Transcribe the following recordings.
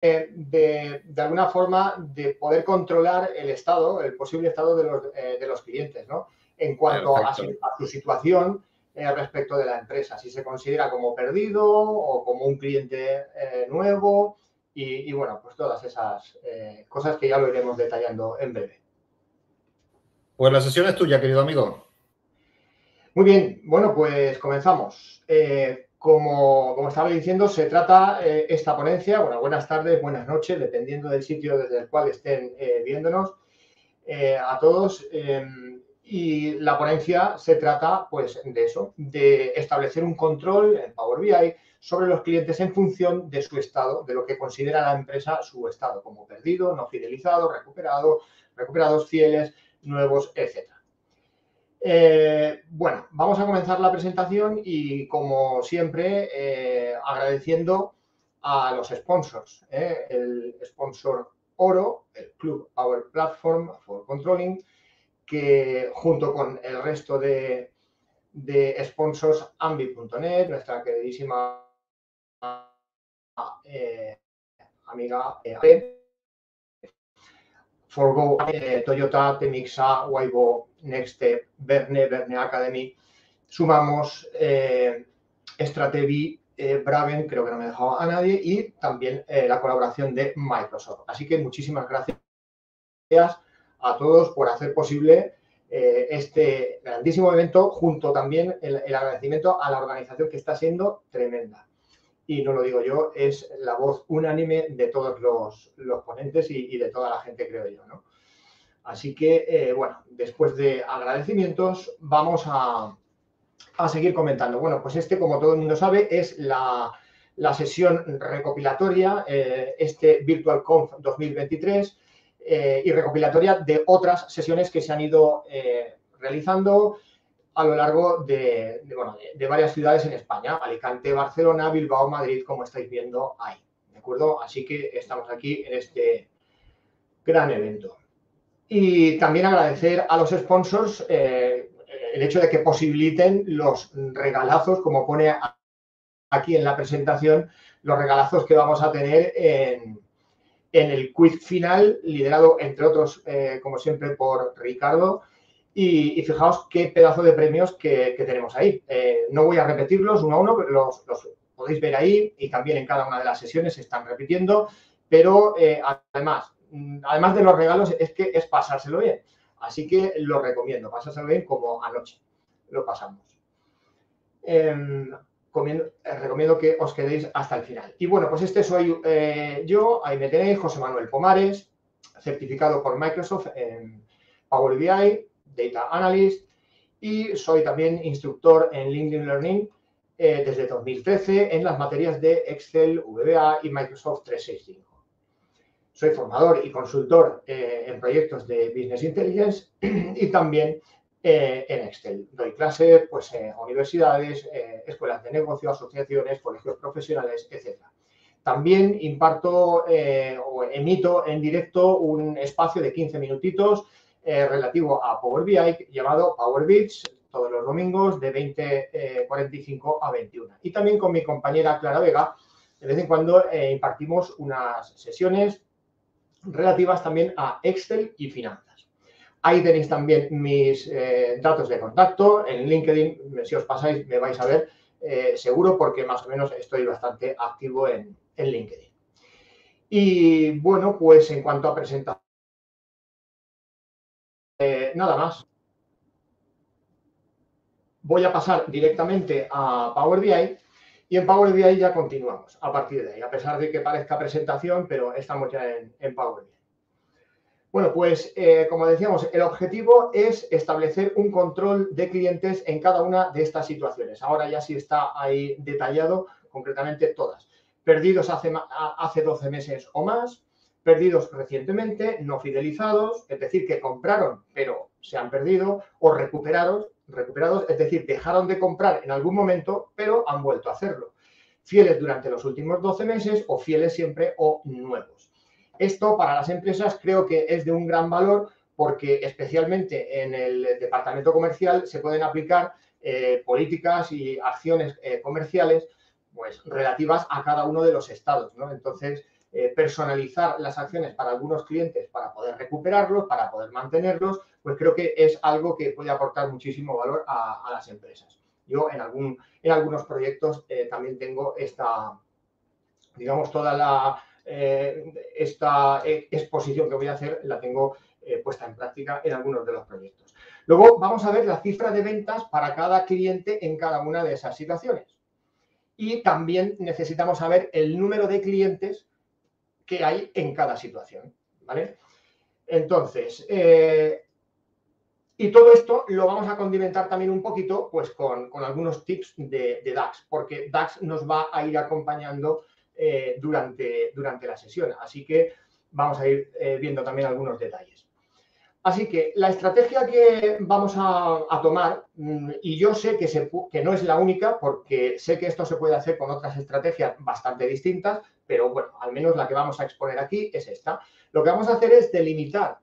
de alguna forma de poder controlar el estado, el posible estado de los clientes, ¿no? En cuanto a su situación respecto de la empresa, si se considera como perdido o como un cliente nuevo y bueno, pues todas esas cosas que ya lo iremos detallando en breve. Pues la sesión es tuya, querido amigo. Muy bien, bueno, pues comenzamos. Como estaba diciendo, se trata esta ponencia, bueno, buenas tardes, buenas noches, dependiendo del sitio desde el cual estén viéndonos, a todos. Y la ponencia se trata, pues, de eso, de establecer un control en Power BI sobre los clientes en función de su estado, de lo que considera la empresa su estado, como perdido, no fidelizado, recuperado, recuperados, fieles, nuevos, etc. Bueno, vamos a comenzar la presentación y, como siempre, agradeciendo a los sponsors. El sponsor oro, el Club Power Platform for Controlling, que junto con el resto de sponsors, Ambi.net, nuestra queridísima amiga Forgo, Toyota, Temixa, Waibo, Nextstep, Verne Academy, sumamos Strategy, Braven, creo que no me he dejado a nadie, y también la colaboración de Microsoft. Así que muchísimas gracias a todos por hacer posible este grandísimo evento, junto también el agradecimiento a la organización, que está siendo tremenda. Y no lo digo yo, es la voz unánime de todos los ponentes y de toda la gente, creo yo, ¿no? Así que, bueno, después de agradecimientos, vamos a seguir comentando. Bueno, pues como todo el mundo sabe, es la sesión recopilatoria, este VirtualConf 2023, y recopilatoria de otras sesiones que se han ido realizando a lo largo de varias ciudades en España: Alicante, Barcelona, Bilbao, Madrid, como estáis viendo ahí, ¿de acuerdo? Así que estamos aquí en este gran evento. Y también agradecer a los sponsors el hecho de que posibiliten los regalazos, como pone aquí en la presentación, los regalazos que vamos a tener en el quiz final, liderado, entre otros, como siempre, por Ricardo. Y fijaos qué pedazo de premios que tenemos ahí. No voy a repetirlos uno a uno, pero los podéis ver ahí, y también en cada una de las sesiones se están repitiendo. Pero además de los regalos, es que es pasárselo bien. Así que lo recomiendo, pasárselo bien como anoche lo pasamos. Recomiendo que os quedéis hasta el final. Y bueno, pues soy yo, ahí me tenéis, José Manuel Pomares, certificado por Microsoft en Power BI, Data Analyst, y soy también instructor en LinkedIn Learning desde 2013 en las materias de Excel, VBA y Microsoft 365. Soy formador y consultor en proyectos de Business Intelligence y también en Excel. Doy clases, pues, a universidades, escuelas de negocio, asociaciones, colegios profesionales, etc. También imparto o emito en directo un espacio de 15 minutitos relativo a Power BI llamado Power Beats, todos los domingos de 20:45 a 21. Y también con mi compañera Clara Vega, de vez en cuando impartimos unas sesiones relativas también a Excel y finanzas. Ahí tenéis también mis datos de contacto. En LinkedIn, si os pasáis, me vais a ver seguro, porque más o menos estoy bastante activo en LinkedIn. Y bueno, pues en cuanto a presentación, nada más. Voy a pasar directamente a Power BI, y en Power BI ya continuamos a partir de ahí, a pesar de que parezca presentación, pero estamos ya en Power BI. Bueno, pues como decíamos, el objetivo es establecer un control de clientes en cada una de estas situaciones. Ahora ya sí está ahí detallado concretamente todas. Perdidos hace 12 meses o más, perdidos recientemente, no fidelizados, es decir, que compraron pero se han perdido, o recuperados, es decir, dejaron de comprar en algún momento pero han vuelto a hacerlo. Fieles durante los últimos 12 meses o fieles siempre o nuevos. Esto para las empresas creo que es de un gran valor, porque especialmente en el departamento comercial se pueden aplicar políticas y acciones comerciales, pues, relativas a cada uno de los estados, ¿no? Entonces, personalizar las acciones para algunos clientes para poder recuperarlos, para poder mantenerlos, pues creo que es algo que puede aportar muchísimo valor a las empresas. Yo en algunos proyectos también tengo digamos, toda esta exposición que voy a hacer la tengo puesta en práctica en algunos de los proyectos. Luego vamos a ver la cifra de ventas para cada cliente en cada una de esas situaciones. Y también necesitamos saber el número de clientes que hay en cada situación, ¿vale? Entonces, y todo esto lo vamos a condimentar también un poquito pues, con algunos tips de DAX, porque DAX nos va a ir acompañando durante la sesión. Así que vamos a ir viendo también algunos detalles. Así que la estrategia que vamos a tomar, y yo sé que no es la única, porque sé que esto se puede hacer con otras estrategias bastante distintas, pero bueno, al menos la que vamos a exponer aquí es esta. Lo que vamos a hacer es delimitar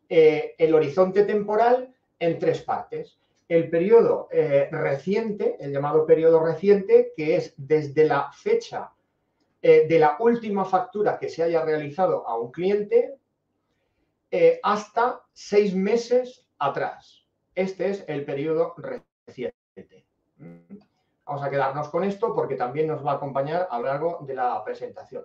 el horizonte temporal en tres partes. El periodo reciente, el llamado periodo reciente, que es desde la fecha de la última factura que se haya realizado a un cliente hasta 6 meses atrás. Este es el periodo reciente. Vamos a quedarnos con esto porque también nos va a acompañar a lo largo de la presentación.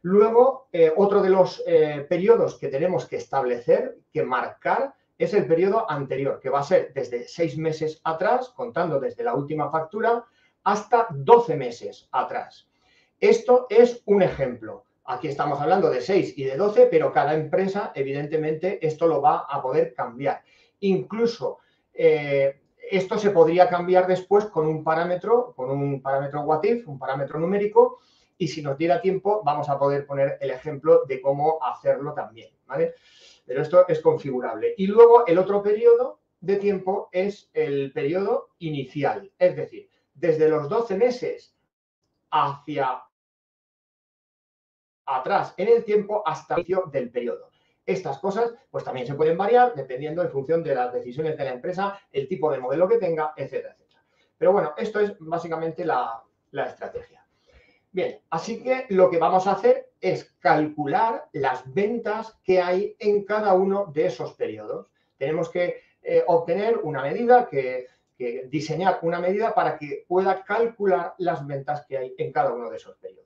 Luego, otro de los periodos que tenemos que establecer, que marcar, es el periodo anterior, que va a ser desde 6 meses atrás, contando desde la última factura, hasta 12 meses atrás. Esto es un ejemplo. Aquí estamos hablando de 6 y de 12, pero cada empresa, evidentemente, esto lo va a poder cambiar. Incluso esto se podría cambiar después con un parámetro what if, un parámetro numérico, y si nos diera tiempo vamos a poder poner el ejemplo de cómo hacerlo también, ¿vale? Pero esto es configurable. Y luego el otro periodo de tiempo es el periodo inicial, es decir, desde los 12 meses hacia atrás en el tiempo hasta el inicio del periodo. Estas cosas pues también se pueden variar dependiendo en función de las decisiones de la empresa, el tipo de modelo que tenga, etcétera, etcétera. Pero bueno, esto es básicamente la estrategia. Bien, así que lo que vamos a hacer es calcular las ventas que hay en cada uno de esos periodos. Tenemos que obtener una medida, diseñar una medida para que pueda calcular las ventas que hay en cada uno de esos periodos.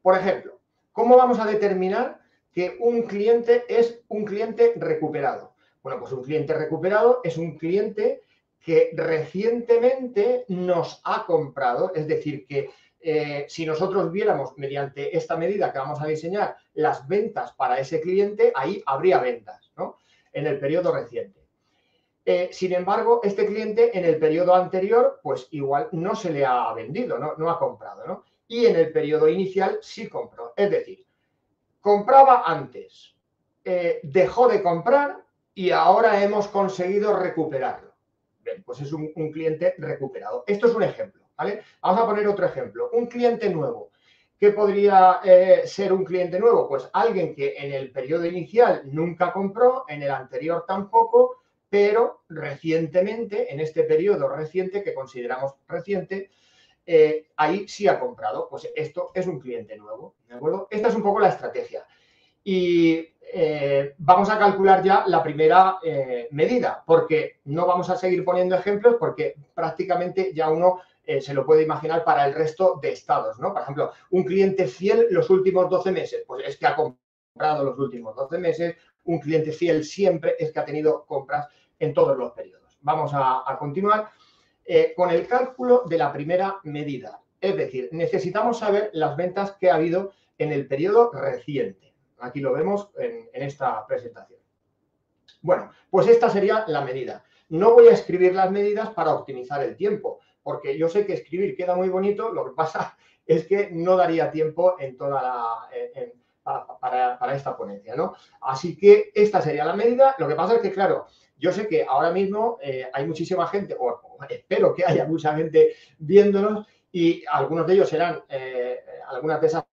Por ejemplo, ¿cómo vamos a determinar que un cliente es un cliente recuperado? Bueno, pues un cliente recuperado es un cliente que recientemente nos ha comprado, es decir, que si nosotros viéramos mediante esta medida que vamos a diseñar las ventas para ese cliente, ahí habría ventas, ¿no? En el periodo reciente. Sin embargo, este cliente en el periodo anterior, pues igual no se le ha vendido, no ha comprado, ¿no? Y en el periodo inicial sí compró. Es decir, compraba antes, dejó de comprar y ahora hemos conseguido recuperarlo. Bien, pues es un cliente recuperado. Esto es un ejemplo, ¿vale? Vamos a poner otro ejemplo. Un cliente nuevo. ¿Qué podría ser un cliente nuevo? Pues alguien que en el periodo inicial nunca compró, en el anterior tampoco, pero recientemente, en este periodo reciente, que consideramos reciente, ahí sí ha comprado. Pues esto es un cliente nuevo, ¿de acuerdo? Esta es un poco la estrategia. Y vamos a calcular ya la primera medida, porque no vamos a seguir poniendo ejemplos, porque prácticamente ya uno se lo puede imaginar para el resto de estados, ¿no? Por ejemplo, un cliente fiel los últimos 12 meses, pues es que ha comprado los últimos 12 meses. Un cliente fiel siempre es que ha tenido compras en todos los periodos. Vamos a continuar con el cálculo de la primera medida. Es decir, necesitamos saber las ventas que ha habido en el periodo reciente. Aquí lo vemos en esta presentación. Bueno, pues esta sería la medida. No voy a escribir las medidas para optimizar el tiempo, porque yo sé que escribir queda muy bonito, lo que pasa es que no daría tiempo en toda para esta ponencia, ¿no? Así que esta sería la medida. Lo que pasa es que, claro, yo sé que ahora mismo hay muchísima gente, o espero que haya mucha gente viéndonos, y algunos de ellos serán, algunas de esas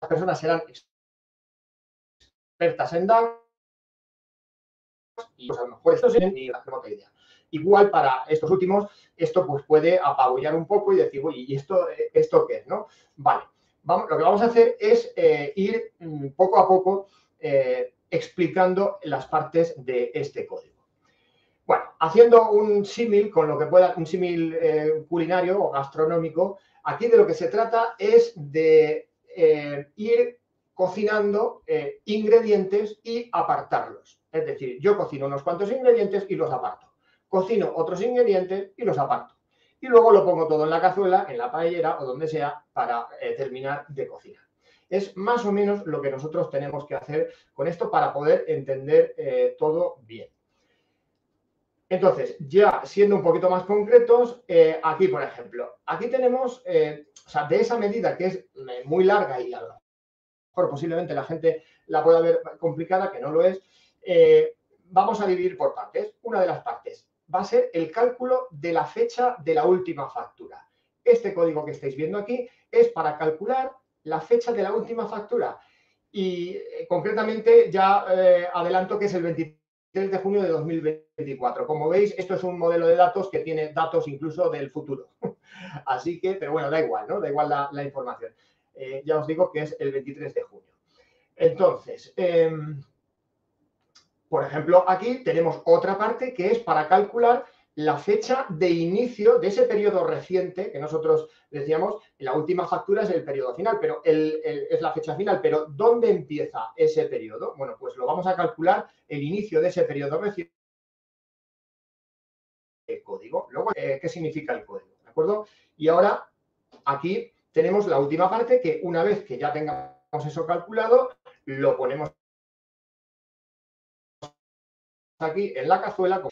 personas serán expertas en DAX, y pues a lo mejor esto no tienen ni la remota idea. Igual para estos últimos, esto pues puede apabullar un poco y decir, oye, ¿y esto qué es, no? Vale, lo que vamos a hacer es ir poco a poco explicando las partes de este código. Bueno, haciendo un símil con lo que pueda, un símil culinario o gastronómico, aquí de lo que se trata es de ir cocinando ingredientes y apartarlos. Es decir, yo cocino unos cuantos ingredientes y los aparto. Cocino otros ingredientes y los aparto. Y luego lo pongo todo en la cazuela, en la paellera o donde sea para terminar de cocinar. Es más o menos lo que nosotros tenemos que hacer con esto para poder entender todo bien. Entonces, ya siendo un poquito más concretos, aquí, por ejemplo, aquí tenemos, o sea, de esa medida que es muy larga y a lo mejor posiblemente la gente la pueda ver complicada, que no lo es, vamos a dividir por partes. Una de las partes va a ser el cálculo de la fecha de la última factura. Este código que estáis viendo aquí es para calcular la fecha de la última factura. Y concretamente ya adelanto que es el 23 de junio de 2024. Como veis, esto es un modelo de datos que tiene datos incluso del futuro. Así que, pero bueno, da igual, ¿no? Da igual la información. Ya os digo que es el 23 de junio. Entonces, por ejemplo, aquí tenemos otra parte que es para calcular la fecha de inicio de ese periodo reciente que nosotros decíamos, la última factura es el periodo final, pero es la fecha final, pero ¿dónde empieza ese periodo? Bueno, pues lo vamos a calcular el inicio de ese periodo reciente. El código. Luego, ¿qué significa el código? ¿De acuerdo? Y ahora, aquí tenemos la última parte que una vez que ya tengamos eso calculado, lo ponemos aquí en la cazuela con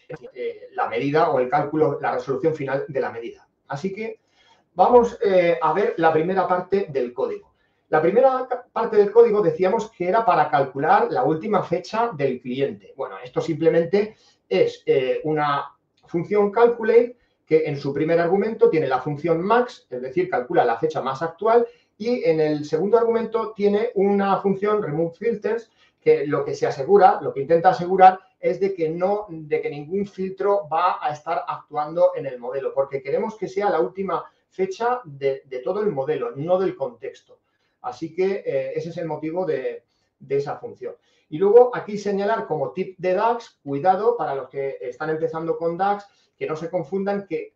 la medida o el cálculo, la resolución final de la medida. Así que vamos a ver la primera parte del código. La primera parte del código decíamos que era para calcular la última fecha del cliente. Bueno, esto simplemente es una función calculate que en su primer argumento tiene la función max, es decir, calcula la fecha más actual, y en el segundo argumento tiene una función remove filters que lo que se asegura, lo que intenta asegurar es de que ningún filtro va a estar actuando en el modelo, porque queremos que sea la última fecha de todo el modelo, no del contexto. Así que ese es el motivo de esa función. Y luego aquí señalar como tip de DAX, cuidado para los que están empezando con DAX, que no se confundan que,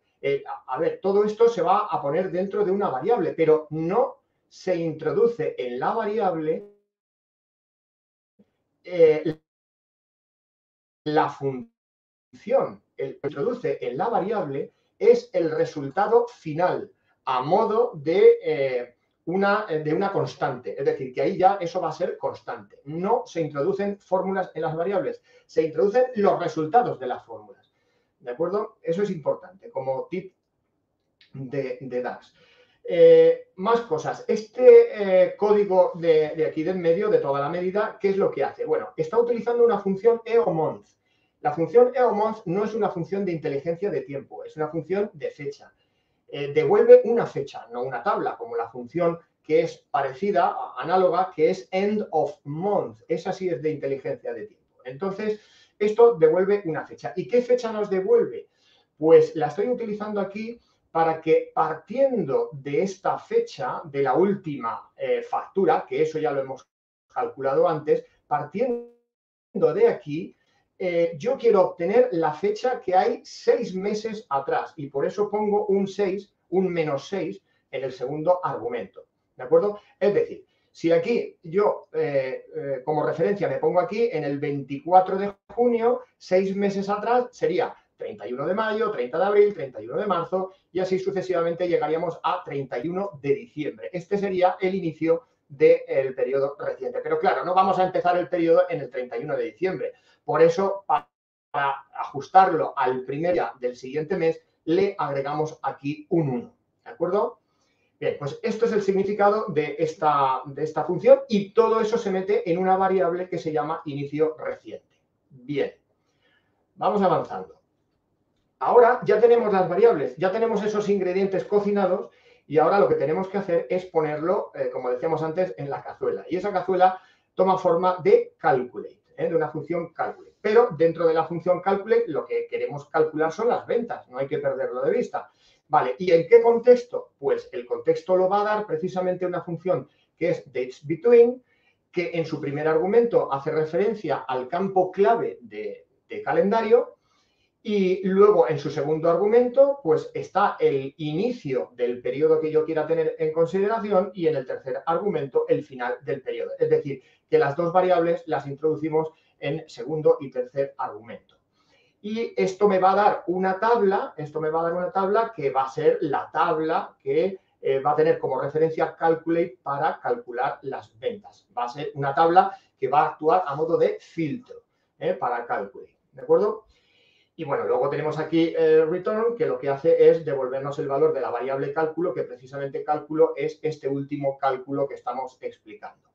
a ver, todo esto se va a poner dentro de una variable, pero no se introduce en la variable la función. El que introduce en la variable es el resultado final a modo de una constante. Es decir, que ahí ya eso va a ser constante. No se introducen fórmulas en las variables, se introducen los resultados de las fórmulas. ¿De acuerdo? Eso es importante como tip de DAX. Más cosas. Este código de aquí del medio, de toda la medida, ¿qué es lo que hace? Bueno, está utilizando una función EOMONTH. La función EOMONTH no es una función de inteligencia de tiempo, es una función de fecha. Devuelve una fecha, no una tabla, como la función que es parecida, análoga, que es end of month. Esa sí es de inteligencia de tiempo. Entonces, esto devuelve una fecha. ¿Y qué fecha nos devuelve? Pues la estoy utilizando aquí para que partiendo de esta fecha, de la última factura, que eso ya lo hemos calculado antes, partiendo de aquí, yo quiero obtener la fecha que hay 6 meses atrás y por eso pongo un 6, un menos 6 en el segundo argumento. ¿De acuerdo? Es decir, si aquí yo como referencia me pongo aquí en el 24 de junio, 6 meses atrás sería 31 de mayo, 30 de abril, 31 de marzo y así sucesivamente llegaríamos a 31 de diciembre. Este sería el inicio del periodo reciente. Pero claro, no vamos a empezar el periodo en el 31 de diciembre. Por eso, para ajustarlo al primer día del siguiente mes, le agregamos aquí un 1. ¿De acuerdo? Bien, pues esto es el significado de esta función y todo eso se mete en una variable que se llama inicio reciente. Bien, vamos avanzando. Ahora ya tenemos las variables, ya tenemos esos ingredientes cocinados y ahora lo que tenemos que hacer es ponerlo, como decíamos antes, en la cazuela. Y esa cazuela toma forma de calculate, de una función calculate. Pero dentro de la función calculate lo que queremos calcular son las ventas, no hay que perderlo de vista. Vale, ¿y en qué contexto? Pues el contexto lo va a dar precisamente una función que es datesBetween, que en su primer argumento hace referencia al campo clave de calendario, y luego en su segundo argumento pues está el inicio del periodo que yo quiera tener en consideración y en el tercer argumento el final del periodo. Es decir, que las dos variables las introducimos en segundo y tercer argumento. Y esto me va a dar una tabla, que va a ser la tabla que va a tener como referencia Calculate para calcular las ventas. Va a ser una tabla que va a actuar a modo de filtro para Calculate, ¿de acuerdo? Y bueno, luego tenemos aquí return, que lo que hace es devolvernos el valor de la variable cálculo, que precisamente cálculo es este último cálculo que estamos explicando.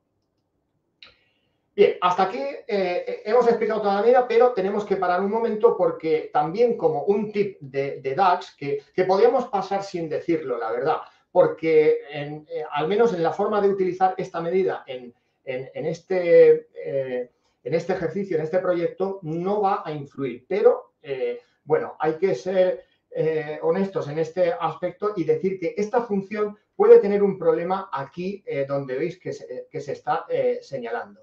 Bien, hasta aquí hemos explicado toda la vida, pero tenemos que parar un momento porque también como un tip de DAX, que podríamos pasar sin decirlo, la verdad, porque al menos en la forma de utilizar esta medida en este ejercicio, en este proyecto, no va a influir. Pero, bueno, hay que ser honestos en este aspecto y decir que esta función puede tener un problema aquí donde veis que se está señalando.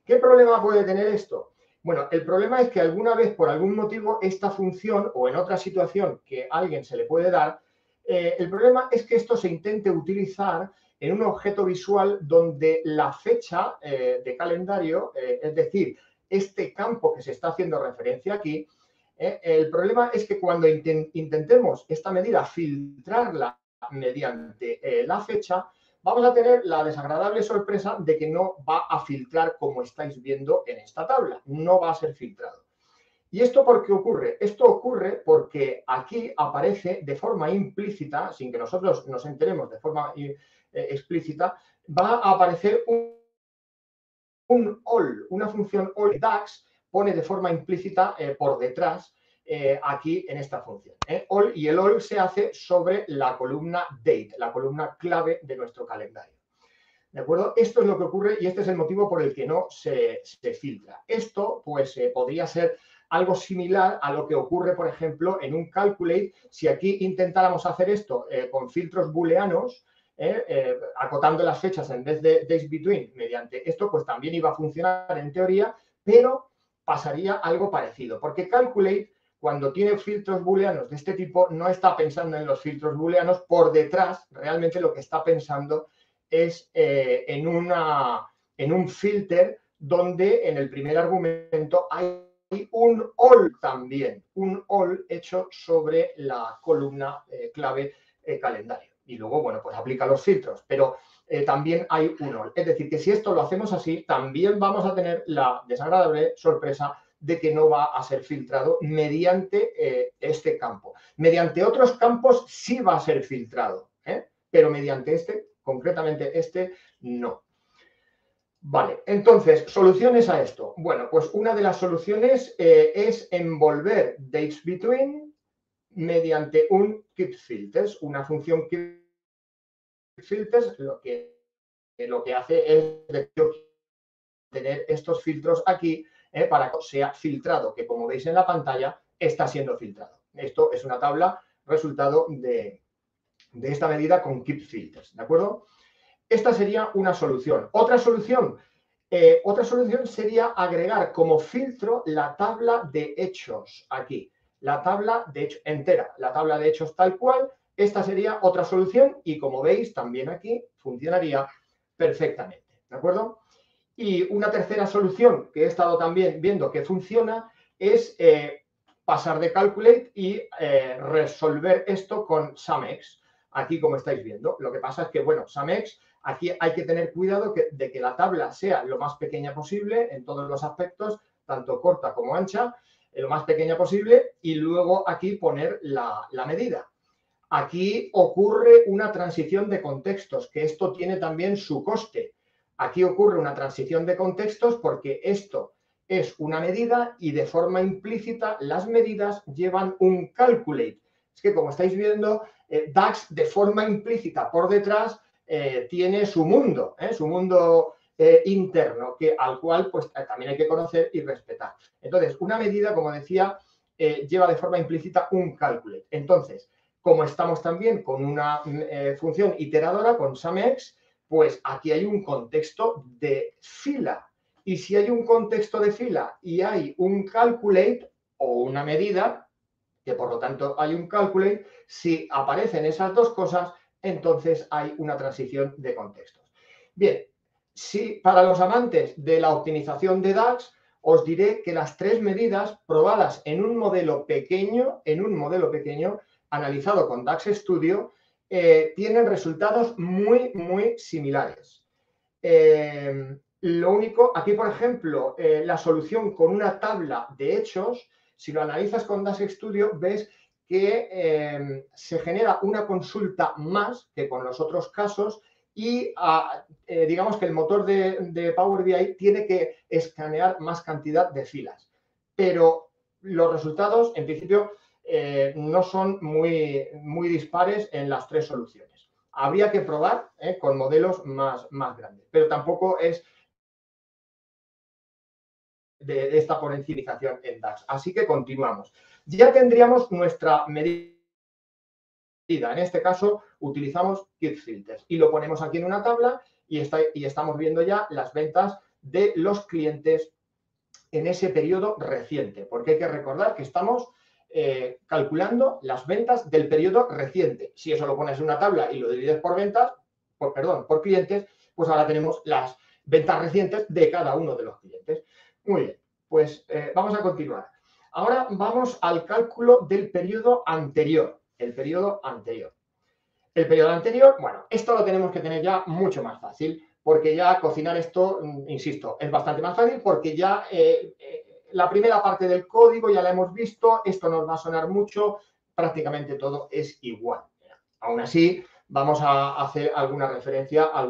¿Qué problema puede tener esto? Bueno, el problema es que alguna vez, por algún motivo, esta función o en otra situación que a alguien se le puede dar, el problema es que esto se intente utilizar en un objeto visual donde la fecha de calendario, es decir, este campo que se está haciendo referencia aquí, el problema es que cuando intentemos esta medida filtrarla mediante la fecha, vamos a tener la desagradable sorpresa de que no va a filtrar como estáis viendo en esta tabla. No va a ser filtrado. ¿Y esto por qué ocurre? Esto ocurre porque aquí aparece de forma implícita, sin que nosotros nos enteremos de forma explícita, va a aparecer un all, una función all. DAX pone de forma implícita por detrás aquí en esta función. All, y el all se hace sobre la columna date, la columna clave de nuestro calendario. ¿De acuerdo? Esto es lo que ocurre y este es el motivo por el que no se filtra. Esto, pues, podría ser algo similar a lo que ocurre, por ejemplo, en un calculate. Si aquí intentáramos hacer esto con filtros booleanos, acotando las fechas en vez de datesBetween mediante esto, pues también iba a funcionar en teoría, pero pasaría algo parecido. Porque calculate, cuando tiene filtros booleanos de este tipo, no está pensando en los filtros booleanos. Por detrás, realmente lo que está pensando es en un filter donde en el primer argumento hay un all también, un all hecho sobre la columna clave calendario. Y luego, bueno, pues aplica los filtros, pero también hay un all. Es decir, que si esto lo hacemos así, también vamos a tener la desagradable sorpresa de que no va a ser filtrado mediante este campo. Mediante otros campos sí va a ser filtrado, pero mediante este, concretamente este, no. Vale, entonces, soluciones a esto. Bueno, pues una de las soluciones es envolver datesBetween mediante un keepFilters, una función keepFilters, lo que hace es tener estos filtros aquí para que sea filtrado, que como veis en la pantalla está siendo filtrado. Esto es una tabla resultado de esta medida con keepFilters, ¿de acuerdo? Esta sería una solución. Otra solución sería agregar como filtro la tabla de hechos aquí. La tabla de hechos entera, la tabla de hechos tal cual. Esta sería otra solución y como veis también aquí funcionaría perfectamente, ¿de acuerdo? Y una tercera solución que he estado también viendo que funciona es pasar de Calculate y resolver esto con SumX. Aquí, como estáis viendo, lo que pasa es que, bueno, SumX, aquí hay que tener cuidado de que la tabla sea lo más pequeña posible en todos los aspectos, tanto corta como ancha, lo más pequeña posible, y luego aquí poner la medida. Aquí ocurre una transición de contextos, que esto tiene también su coste. Aquí ocurre una transición de contextos porque esto es una medida y de forma implícita las medidas llevan un calculate. Es que como estáis viendo, DAX de forma implícita por detrás tiene su mundo interno, al cual pues también hay que conocer y respetar. Entonces, una medida, como decía, lleva de forma implícita un calculate. Entonces, como estamos también con una función iteradora, con SumX, pues aquí hay un contexto de fila. Y si hay un contexto de fila y hay un calculate o una medida, que por lo tanto hay un calculate, si aparecen esas dos cosas, entonces hay una transición de contextos. Bien, si para los amantes de la optimización de DAX, os diré que las tres medidas probadas en un modelo pequeño, analizado con DAX Studio, tienen resultados muy, muy similares. Lo único, aquí por ejemplo, la solución con una tabla de hechos, si lo analizas con DAX Studio, ves que se genera una consulta más que con los otros casos y digamos que el motor de Power BI tiene que escanear más cantidad de filas. Pero los resultados, en principio, no son muy, muy dispares en las tres soluciones. Habría que probar con modelos más grandes, pero tampoco es de esta potencialización en DAX. Así que continuamos. Ya tendríamos nuestra medida. En este caso, utilizamos Kit Filters y lo ponemos aquí en una tabla y estamos viendo ya las ventas de los clientes en ese periodo reciente, porque hay que recordar que estamos calculando las ventas del periodo reciente. Si eso lo pones en una tabla y lo divides por ventas, por clientes, pues ahora tenemos las ventas recientes de cada uno de los clientes. Muy bien, pues vamos a continuar. Ahora vamos al cálculo del periodo anterior. El periodo anterior, bueno, esto lo tenemos que tener ya mucho más fácil, porque ya cocinar esto, insisto, es bastante más fácil, porque ya la primera parte del código ya la hemos visto, esto nos va a sonar mucho, prácticamente todo es igual. Aún así, vamos a hacer alguna referencia a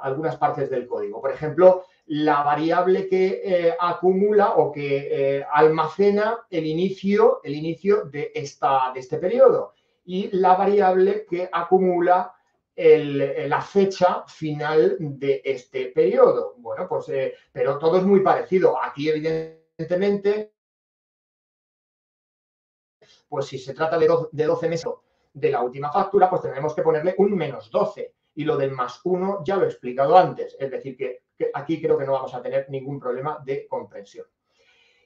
algunas partes del código. Por ejemplo, la variable que acumula o que almacena el inicio de este periodo y la variable que acumula la fecha final de este periodo. Bueno, pues, pero todo es muy parecido. Aquí, evidentemente, pues si se trata de 12 meses de la última factura, pues tendremos que ponerle un menos 12. Y lo del más 1 ya lo he explicado antes. Es decir, que aquí creo que no vamos a tener ningún problema de comprensión.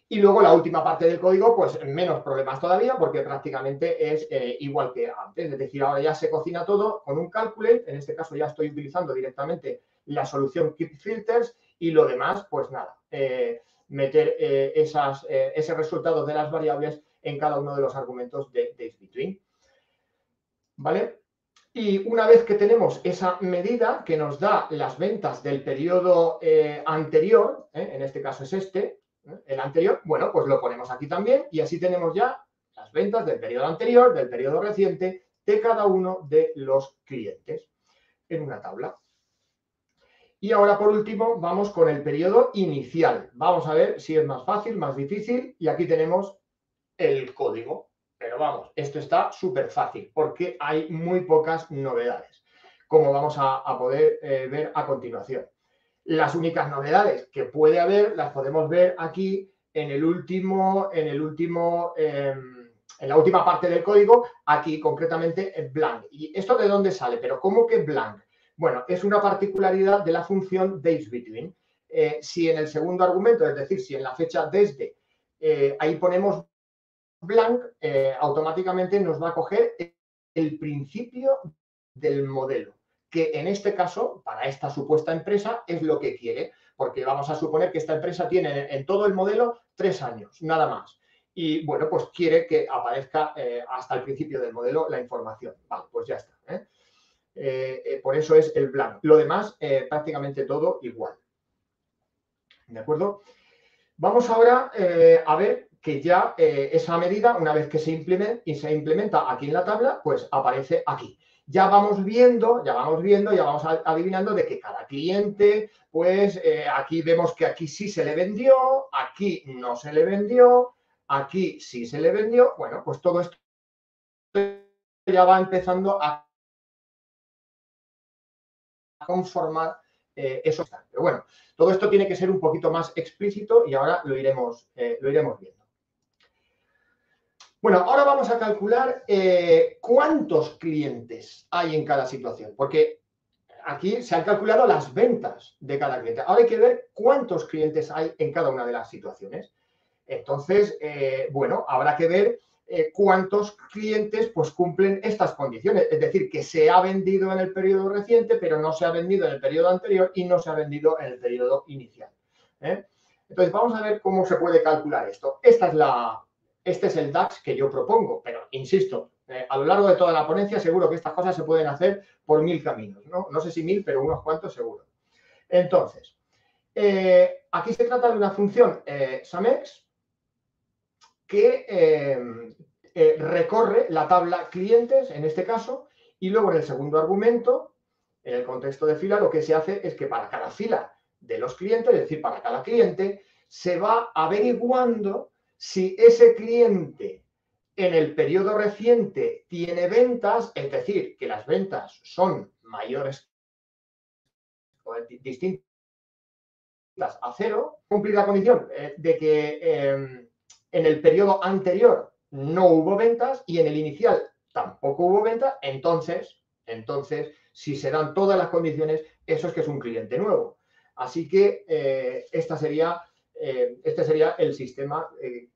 Y luego la última parte del código, pues menos problemas todavía, porque prácticamente es igual que antes. Es decir, ahora ya se cocina todo con un calculate. En este caso ya estoy utilizando directamente la solución Keep Filters y lo demás, pues nada, meter ese resultado de las variables en cada uno de los argumentos de DaysBetween. ¿Vale? Y una vez que tenemos esa medida que nos da las ventas del periodo anterior, en este caso es el anterior, bueno, pues lo ponemos aquí también y así tenemos ya las ventas del periodo anterior, del periodo reciente, de cada uno de los clientes en una tabla. Y ahora, por último, vamos con el periodo inicial. Vamos a ver si es más fácil, más difícil, y aquí tenemos el código. Pero vamos, esto está súper fácil porque hay muy pocas novedades, como vamos a poder ver a continuación. Las únicas novedades que puede haber las podemos ver aquí en la última parte del código, aquí concretamente en blank. ¿Y esto de dónde sale? ¿Pero cómo que blank? Bueno, es una particularidad de la función DaysBetween. Si en el segundo argumento, es decir, si en la fecha desde, ahí ponemos blank, automáticamente nos va a coger el principio del modelo, que en este caso, para esta supuesta empresa, es lo que quiere, porque vamos a suponer que esta empresa tiene en todo el modelo 3 años, nada más. Y bueno, pues quiere que aparezca hasta el principio del modelo la información. Vale, pues ya está. Por eso es el blank. Lo demás, prácticamente todo igual. ¿De acuerdo? Vamos ahora a ver que ya esa medida, una vez que se implementa aquí en la tabla, pues aparece aquí. Ya vamos viendo, ya vamos adivinando de que cada cliente, pues aquí vemos que aquí sí se le vendió, aquí no se le vendió, aquí sí se le vendió. Bueno, pues todo esto ya va empezando a conformar eso. Pero bueno, todo esto tiene que ser un poquito más explícito y ahora lo iremos viendo. Bueno, ahora vamos a calcular cuántos clientes hay en cada situación, porque aquí se han calculado las ventas de cada cliente. Ahora hay que ver cuántos clientes hay en cada una de las situaciones. Entonces, bueno, habrá que ver cuántos clientes pues cumplen estas condiciones. Es decir, que se ha vendido en el periodo reciente, pero no se ha vendido en el periodo anterior y no se ha vendido en el periodo inicial. Entonces, vamos a ver cómo se puede calcular esto. Este es el DAX que yo propongo, pero insisto, a lo largo de toda la ponencia seguro que estas cosas se pueden hacer por 1000 caminos, ¿no? No sé si 1000, pero unos cuantos seguro. Entonces, aquí se trata de una función SUMEX que recorre la tabla clientes, en este caso, y luego en el segundo argumento, en el contexto de fila, lo que se hace es que para cada fila de los clientes, es decir, para cada cliente, se va averiguando si ese cliente en el periodo reciente tiene ventas, es decir, que las ventas son mayores o distintas a cero, cumplir la condición de que en el periodo anterior no hubo ventas y en el inicial tampoco hubo ventas, entonces, si se dan todas las condiciones, eso es que es un cliente nuevo. Así que este sería el sistema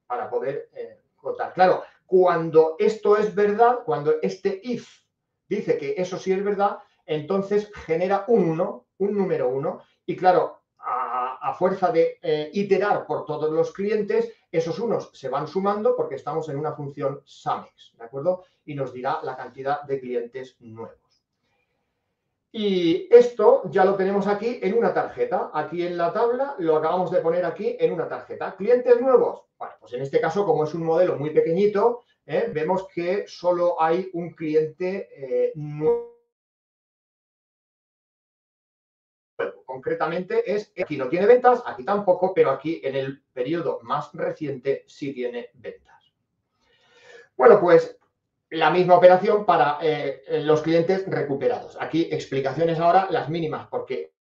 para poder contar. Claro, cuando esto es verdad, cuando este if dice que eso sí es verdad, entonces genera un 1, un número 1, y claro, a fuerza de iterar por todos los clientes, esos unos se van sumando porque estamos en una función SUMEX, ¿de acuerdo? Y nos dirá la cantidad de clientes nuevos. Y esto ya lo tenemos aquí en una tarjeta. Aquí en la tabla lo acabamos de poner aquí en una tarjeta. ¿Clientes nuevos? Bueno, pues en este caso, como es un modelo muy pequeñito, vemos que solo hay un cliente nuevo. Concretamente aquí no tiene ventas, aquí tampoco, pero aquí en el periodo más reciente sí tiene ventas. Bueno, pues la misma operación para los clientes recuperados. Aquí explicaciones ahora las mínimas, porque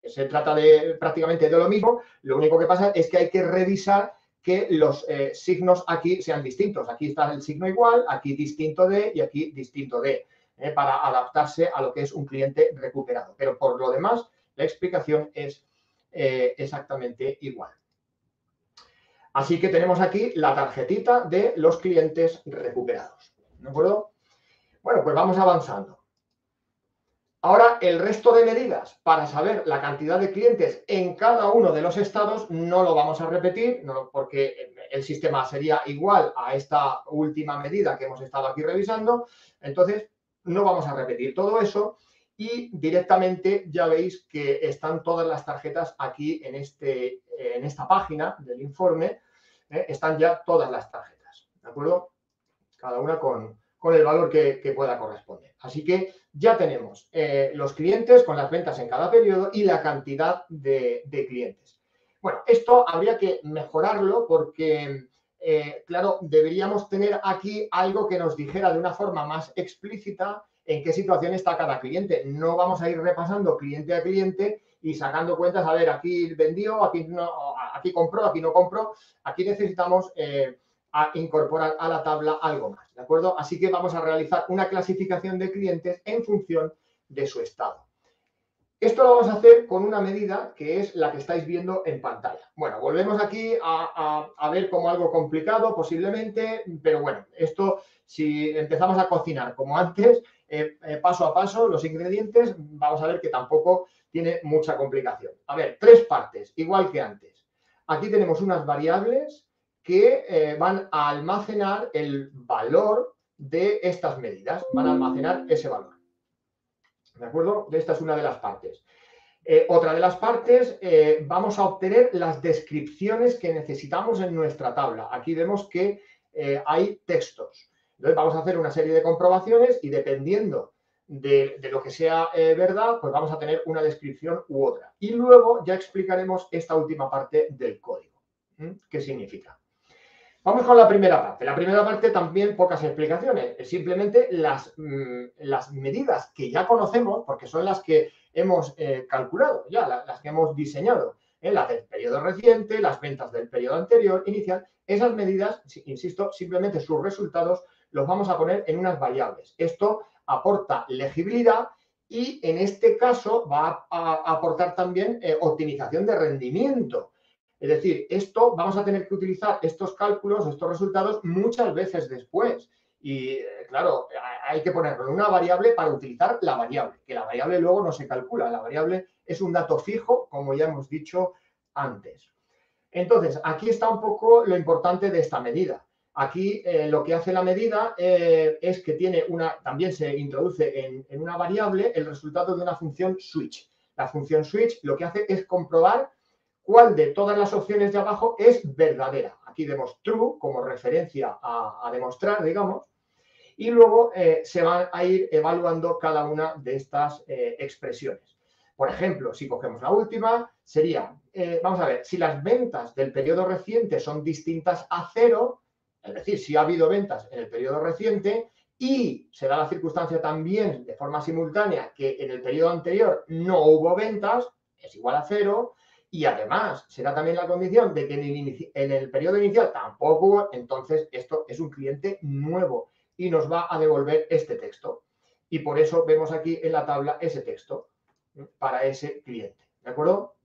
se trata prácticamente de lo mismo. Lo único que pasa es que hay que revisar que los signos aquí sean distintos. Aquí está el signo igual, aquí distinto de y aquí distinto de, para adaptarse a lo que es un cliente recuperado. Pero por lo demás, la explicación es exactamente igual. Así que tenemos aquí la tarjetita de los clientes recuperados. ¿De acuerdo? Bueno, pues vamos avanzando. Ahora, el resto de medidas para saber la cantidad de clientes en cada uno de los estados no lo vamos a repetir, porque el sistema sería igual a esta última medida que hemos estado aquí revisando. Entonces, no vamos a repetir todo eso y directamente ya veis que están todas las tarjetas aquí en esta página del informe. Están ya todas las tarjetas, ¿de acuerdo? Cada una con el valor que pueda corresponder. Así que ya tenemos los clientes con las ventas en cada periodo y la cantidad de clientes. Bueno, esto habría que mejorarlo porque, claro, deberíamos tener aquí algo que nos dijera de una forma más explícita en qué situación está cada cliente. No vamos a ir repasando cliente a cliente y sacando cuentas, a ver, aquí vendió, aquí no, aquí compró, aquí no compró. Aquí necesitamos a incorporar a la tabla algo más, ¿de acuerdo? Así que vamos a realizar una clasificación de clientes en función de su estado. Esto lo vamos a hacer con una medida que es la que estáis viendo en pantalla. Bueno, volvemos aquí a ver como algo complicado posiblemente, pero bueno, esto si empezamos a cocinar como antes, paso a paso, los ingredientes, vamos a ver que tampoco tiene mucha complicación. A ver, 3 partes, igual que antes. Aquí tenemos unas variables que van a almacenar el valor de estas medidas, van a almacenar ese valor. ¿De acuerdo? Esta es una de las partes. Otra de las partes, vamos a obtener las descripciones que necesitamos en nuestra tabla. Aquí vemos que hay textos. Entonces vamos a hacer una serie de comprobaciones y dependiendo de lo que sea verdad, pues vamos a tener una descripción u otra. Y luego ya explicaremos esta última parte del código. ¿Qué significa? Vamos con la primera parte. La primera parte también pocas explicaciones. Simplemente las medidas que ya conocemos, porque son las que hemos calculado, ya las que hemos diseñado. las del periodo reciente, las ventas del periodo anterior, inicial. Esas medidas, insisto, simplemente sus resultados los vamos a poner en unas variables. Esto aporta legibilidad y en este caso va a aportar también optimización de rendimiento. Es decir, esto vamos a tener que utilizar estos cálculos, estos resultados muchas veces después. Y claro, hay que ponerlo en una variable para utilizar la variable, que la variable luego no se calcula. La variable es un dato fijo, como ya hemos dicho antes. Entonces, aquí está un poco lo importante de esta medida. Aquí lo que hace la medida es que también se introduce en una variable el resultado de una función switch. La función switch lo que hace es comprobar cuál de todas las opciones de abajo es verdadera. Aquí vemos true como referencia a demostrar, digamos, y luego se van a ir evaluando cada una de estas expresiones. Por ejemplo, si cogemos la última, sería, vamos a ver, si las ventas del periodo reciente son distintas a 0, es decir, si ha habido ventas en el periodo reciente y se da la circunstancia también de forma simultánea que en el periodo anterior no hubo ventas, es igual a 0, y además se da también la condición de que en el periodo inicial tampoco hubo, entonces esto es un cliente nuevo y nos va a devolver este texto. Y por eso vemos aquí en la tabla ese texto para ese cliente. ¿De acuerdo?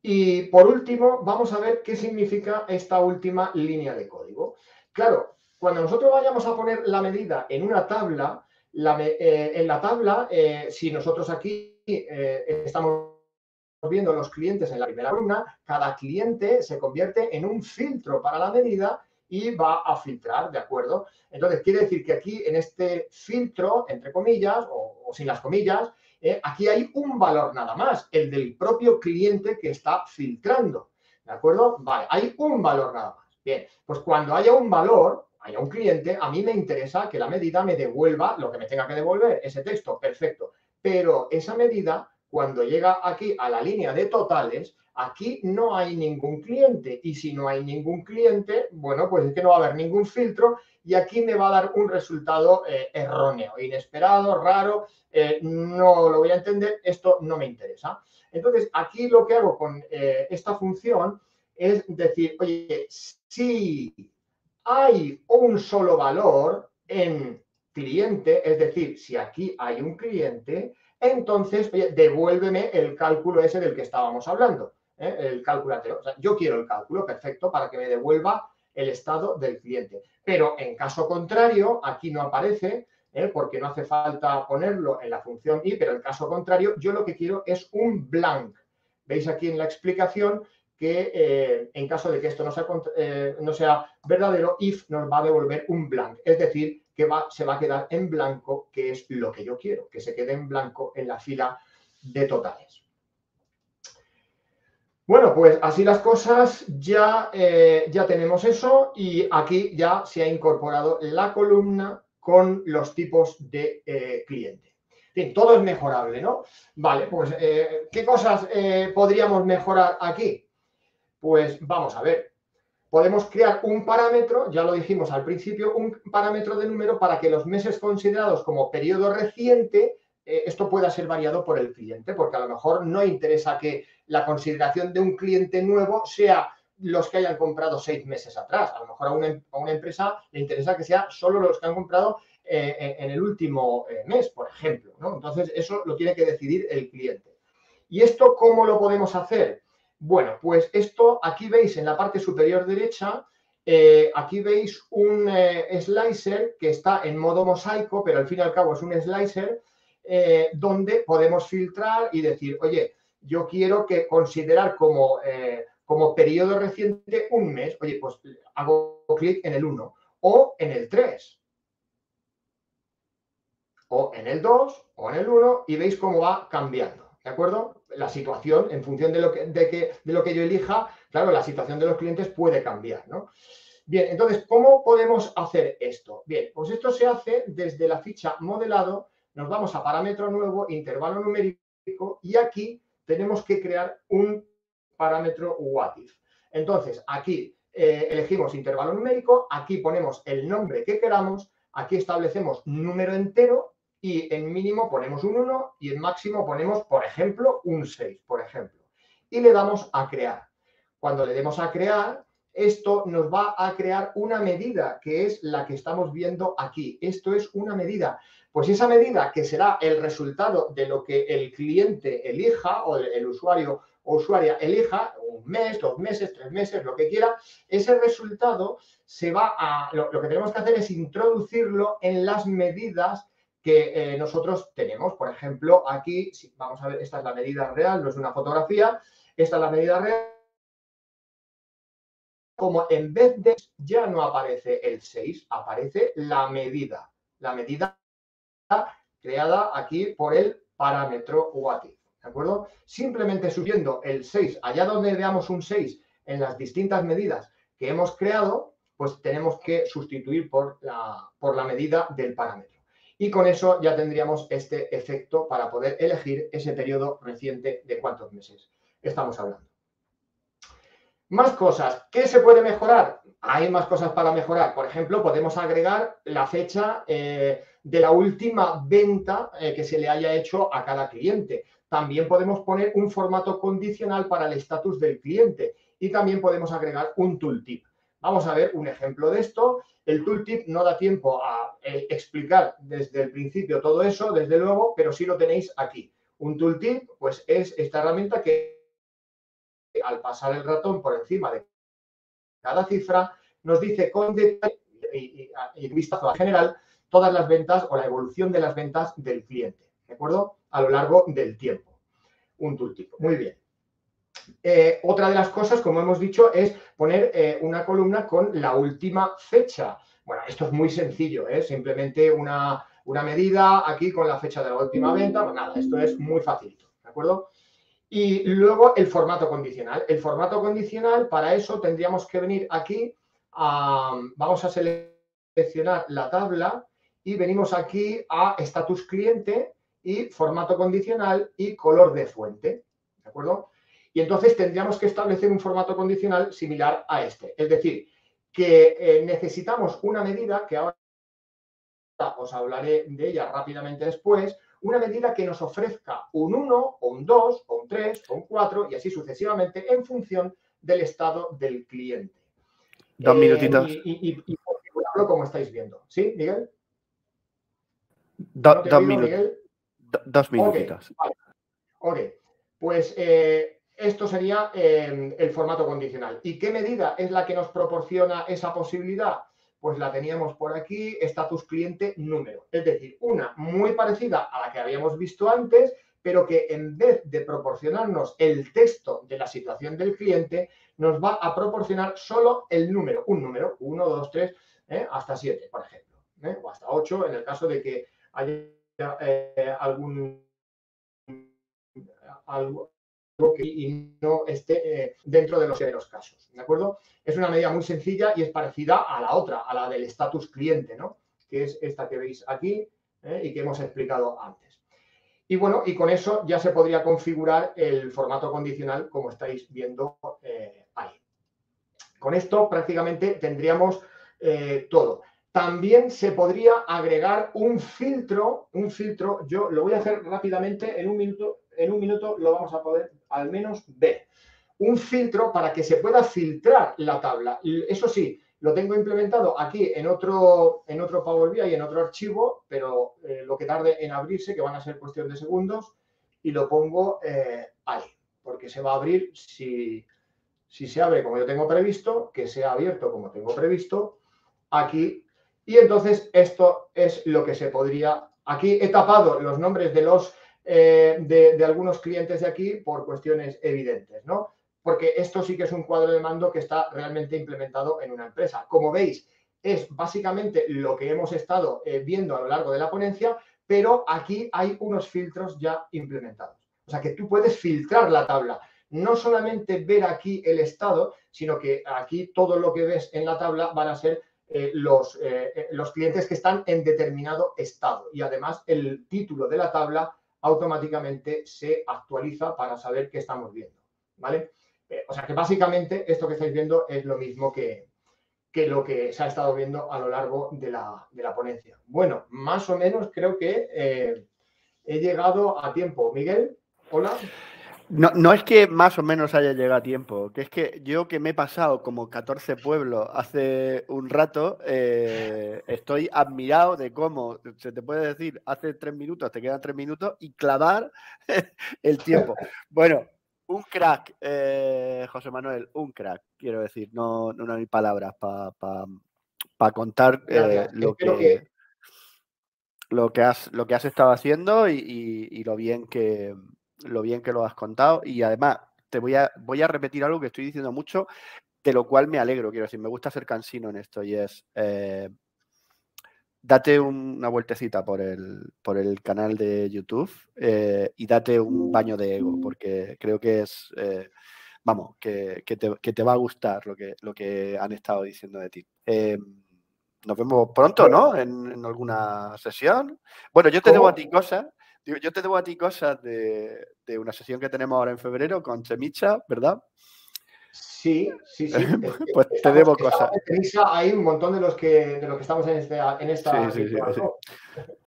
Y por último, vamos a ver qué significa esta última línea de código. Claro, cuando nosotros vayamos a poner la medida en una tabla, en la tabla, si nosotros aquí estamos viendo los clientes en la primera columna, cada cliente se convierte en un filtro para la medida y va a filtrar, ¿de acuerdo? Entonces, quiere decir que aquí en este filtro, entre comillas, o sin las comillas, aquí hay un valor nada más, el del propio cliente que está filtrando, ¿de acuerdo? Vale, hay un valor nada más. Bien, pues cuando haya un valor, haya un cliente, a mí me interesa que la medida me devuelva lo que me tenga que devolver, ese texto, perfecto. Pero esa medida, cuando llega aquí a la línea de totales, aquí no hay ningún cliente. Y si no hay ningún cliente, bueno, pues es que no va a haber ningún filtro y aquí me va a dar un resultado erróneo, inesperado, raro, no lo voy a entender, esto no me interesa. Entonces, aquí lo que hago con esta función es decir, oye, si hay un solo valor en cliente, es decir, si aquí hay un cliente, entonces, oye, devuélveme el cálculo ese del que estábamos hablando, el cálculo anterior. O sea, yo quiero el cálculo, perfecto, para que me devuelva el estado del cliente. Pero en caso contrario, aquí no aparece, porque no hace falta ponerlo en la función i, pero en caso contrario, yo lo que quiero es un blank. Veis aquí en la explicación que en caso de que esto no sea verdadero, if nos va a devolver un blank. Es decir, que se va a quedar en blanco, que es lo que yo quiero, que se quede en blanco en la fila de totales. Bueno, pues así las cosas, ya tenemos eso y aquí ya se ha incorporado la columna con los tipos de cliente. En fin, todo es mejorable, ¿no? Vale, pues ¿qué cosas podríamos mejorar aquí? Pues vamos a ver. Podemos crear un parámetro, ya lo dijimos al principio, un parámetro de número para que los meses considerados como periodo reciente, esto pueda ser variado por el cliente, porque a lo mejor no interesa que la consideración de un cliente nuevo sea los que hayan comprado 6 meses atrás. A lo mejor a una empresa le interesa que sea solo los que han comprado en el último mes, por ejemplo, ¿no? Entonces, eso lo tiene que decidir el cliente. ¿Y esto cómo lo podemos hacer? Bueno, pues esto aquí veis en la parte superior derecha, aquí veis un slicer que está en modo mosaico, pero al fin y al cabo es un slicer donde podemos filtrar y decir, oye, yo quiero que considerar como periodo reciente un mes. Oye, pues hago clic en el 1 o en el 3 o en el 2 o en el 1 y veis cómo va cambiando, ¿de acuerdo? La situación, en función de lo que yo elija, claro, la situación de los clientes puede cambiar, ¿no? Bien, entonces, ¿cómo podemos hacer esto? Bien, pues esto se hace desde la ficha modelado, nos vamos a parámetro nuevo, intervalo numérico, y aquí tenemos que crear un parámetro whatif. Entonces, aquí elegimos intervalo numérico, aquí ponemos el nombre que queramos, aquí establecemos número entero y en mínimo ponemos un 1 y en máximo ponemos, por ejemplo, un 6, por ejemplo. y le damos a crear. Cuando le demos a crear, esto nos va a crear una medida, que es la que estamos viendo aquí. Esto es una medida. Pues esa medida, que será el resultado de lo que el cliente elija, o el usuario o usuaria elija, un mes, 2 meses, 3 meses, lo que quiera, ese resultado se va a... Lo que tenemos que hacer es introducirlo en las medidas que nosotros tenemos. Por ejemplo, aquí, si vamos a ver, esta es la medida real, no es una fotografía, esta es la medida real. Como en vez de ya no aparece el 6, aparece la medida creada aquí por el parámetro WHATIF, ¿de acuerdo? Simplemente subiendo el 6, allá donde veamos un 6 en las distintas medidas que hemos creado, pues tenemos que sustituir por la medida del parámetro. Y con eso ya tendríamos este efecto para poder elegir ese periodo reciente de cuántos meses estamos hablando. Más cosas. ¿Qué se puede mejorar? Hay más cosas para mejorar. Por ejemplo, podemos agregar la fecha de la última venta que se le haya hecho a cada cliente. También podemos poner un formato condicional para el estatus del cliente y también podemos agregar un tooltip. Vamos a ver un ejemplo de esto. El tooltip no da tiempo a explicar desde el principio todo eso, desde luego, pero sí lo tenéis aquí. Un tooltip, pues, es esta herramienta que al pasar el ratón por encima de cada cifra, nos dice con detalle y vistazo en general todas las ventas o la evolución de las ventas del cliente, ¿de acuerdo? A lo largo del tiempo. Un tooltip. Muy bien. Otra de las cosas, como hemos dicho, es poner una columna con la última fecha. Bueno, esto es muy sencillo, ¿eh? Simplemente una medida aquí con la fecha de la última venta. Pues nada, esto es muy facilito, ¿de acuerdo? Y luego el formato condicional. El formato condicional, para eso tendríamos que venir aquí, vamos a seleccionar la tabla y venimos aquí a estatus cliente y formato condicional y color de fuente, ¿de acuerdo? Y entonces tendríamos que establecer un formato condicional similar a este. Es decir, que necesitamos una medida que ahora os hablaré de ella rápidamente después, una medida que nos ofrezca un 1, o un 2, o un 3, o un 4, y así sucesivamente en función del estado del cliente. 2 minutitos. Y configurarlo como estáis viendo. ¿Sí, Miguel? ¿No te oigo, Miguel? 2 minutitos. Okay, vale. Ok, pues esto sería el formato condicional. ¿Y qué medida es la que nos proporciona esa posibilidad? Pues la teníamos por aquí, estatus cliente número. Es decir, una muy parecida a la que habíamos visto antes, pero que en vez de proporcionarnos el texto de la situación del cliente, nos va a proporcionar solo el número, un número, 1, 2, 3, hasta 7, por ejemplo, o hasta 8 en el caso de que haya algo y no esté dentro de los casos, ¿de acuerdo? Es una medida muy sencilla y es parecida a la otra, a la del estatus cliente, ¿no? Que es esta que veis aquí y que hemos explicado antes. Y bueno, y con eso ya se podría configurar el formato condicional como estáis viendo ahí. Con esto prácticamente tendríamos todo. También se podría agregar un filtro, yo lo voy a hacer rápidamente, en un minuto lo vamos a poder al menos ver. Un filtro para que se pueda filtrar la tabla. Eso sí, lo tengo implementado aquí en otro Power BI y en otro archivo, pero lo que tarde en abrirse, que van a ser cuestión de segundos, y lo pongo ahí, porque se va a abrir si se abre como yo tengo previsto, que sea abierto como tengo previsto, aquí. Y entonces esto es lo que se podría... Aquí he tapado los nombres de los de algunos clientes de aquí por cuestiones evidentes, ¿no? Porque esto sí que es un cuadro de mando que está realmente implementado en una empresa. Como veis, es básicamente lo que hemos estado viendo a lo largo de la ponencia, pero aquí hay unos filtros ya implementados. O sea que tú puedes filtrar la tabla. No solamente ver aquí el estado, sino que aquí todo lo que ves en la tabla van a ser los clientes que están en determinado estado. Y además el título de la tabla automáticamente se actualiza para saber qué estamos viendo, ¿vale? O sea que básicamente esto que estáis viendo es lo mismo que lo que se ha estado viendo a lo largo de la ponencia. Bueno, más o menos creo que he llegado a tiempo. Miguel, hola. No es que más o menos haya llegado a tiempo, que es que yo que me he pasado como 14 pueblos hace un rato, estoy admirado de cómo se te puede decir hace 3 minutos, te quedan 3 minutos y clavar el tiempo. Bueno, un crack, José Manuel, un crack, quiero decir, no hay palabras para contar lo que has estado haciendo y lo bien que lo has contado. Y además voy a repetir algo que estoy diciendo mucho, de lo cual me alegro, quiero decir, me gusta ser cansino en esto, y es date una vueltecita por el canal de YouTube y date un baño de ego, porque creo que es vamos, que te va a gustar lo que han estado diciendo de ti. Nos vemos pronto, ¿no? En alguna sesión. Bueno, yo te debo a ti cosas. Yo te debo a ti cosas de una sesión que tenemos ahora en febrero con Chemicha, ¿verdad? Sí. Pues te debo cosas. Hay un montón de los que estamos en esta Sí.